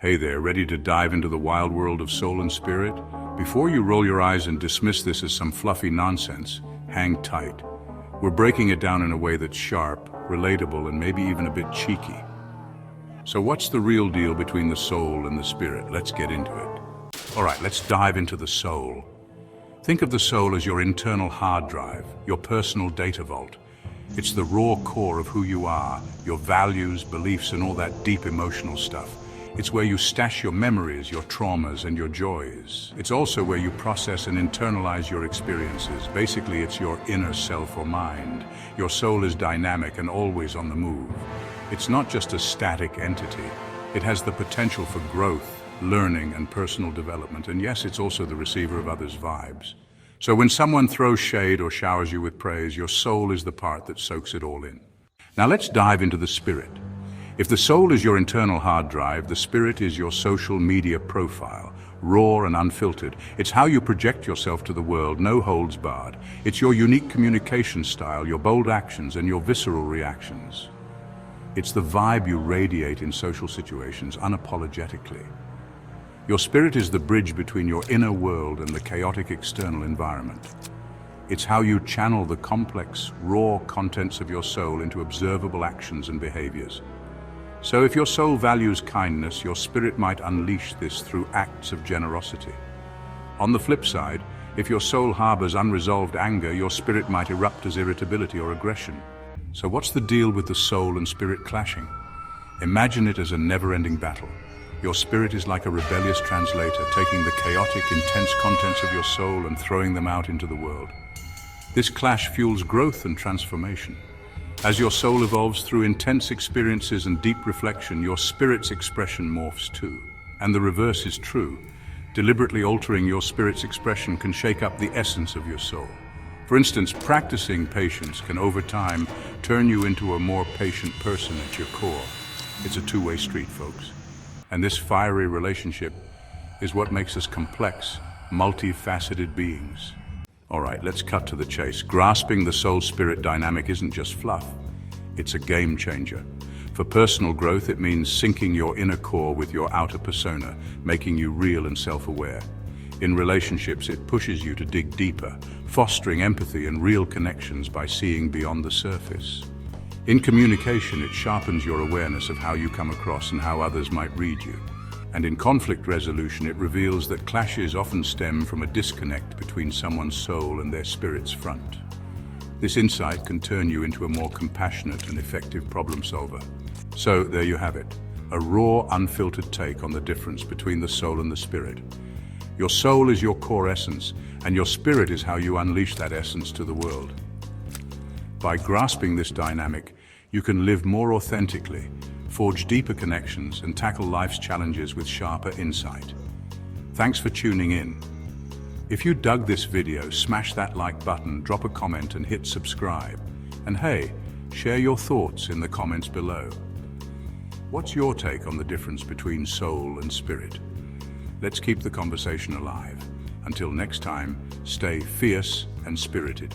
Hey there, ready to dive into the wild world of soul and spirit? Before you roll your eyes and dismiss this as some fluffy nonsense, hang tight. We're breaking it down in a way that's sharp, relatable, and maybe even a bit cheeky. So what's the real deal between the soul and the spirit? Let's get into it. All right, let's dive into the soul. Think of the soul as your internal hard drive, your personal data vault. It's the raw core of who you are, your values, beliefs, and all that deep emotional stuff. It's where you stash your memories, your traumas, and your joys. It's also where you process and internalize your experiences. Basically, it's your inner self or mind. Your soul is dynamic and always on the move. It's not just a static entity. It has the potential for growth, learning, and personal development. And yes, it's also the receiver of others' vibes. So when someone throws shade or showers you with praise, your soul is the part that soaks it all in. Now let's dive into the spirit. If the soul is your internal hard drive, the spirit is your social media profile, raw and unfiltered. It's how you project yourself to the world, no holds barred. It's your unique communication style, your bold actions, and your visceral reactions. It's the vibe you radiate in social situations unapologetically. Your spirit is the bridge between your inner world and the chaotic external environment. It's how you channel the complex, raw contents of your soul into observable actions and behaviors. So if your soul values kindness, your spirit might unleash this through acts of generosity. On the flip side, if your soul harbors unresolved anger, your spirit might erupt as irritability or aggression. So what's the deal with the soul and spirit clashing? Imagine it as a never-ending battle. Your spirit is like a rebellious translator, taking the chaotic, intense contents of your soul and throwing them out into the world. This clash fuels growth and transformation. As your soul evolves through intense experiences and deep reflection, your spirit's expression morphs too. And the reverse is true. Deliberately altering your spirit's expression can shake up the essence of your soul. For instance, practicing patience can over time turn you into a more patient person at your core. It's a two-way street, folks. And this fiery relationship is what makes us complex, multifaceted beings. All right, let's cut to the chase. Grasping the soul-spirit dynamic isn't just fluff. It's a game changer. For personal growth, it means syncing your inner core with your outer persona, making you real and self-aware. In relationships, it pushes you to dig deeper, fostering empathy and real connections by seeing beyond the surface. In communication, it sharpens your awareness of how you come across and how others might read you. And in conflict resolution, it reveals that clashes often stem from a disconnect between someone's soul and their spirit's front. This insight can turn you into a more compassionate and effective problem solver. So there you have it, a raw, unfiltered take on the difference between the soul and the spirit. Your soul is your core essence, and your spirit is how you unleash that essence to the world. By grasping this dynamic, you can live more authentically, forge deeper connections, and tackle life's challenges with sharper insight. Thanks for tuning in. If you dug this video, smash that like button, drop a comment, and hit subscribe. And hey, share your thoughts in the comments below. What's your take on the difference between soul and spirit? Let's keep the conversation alive. Until next time, stay fierce and spirited.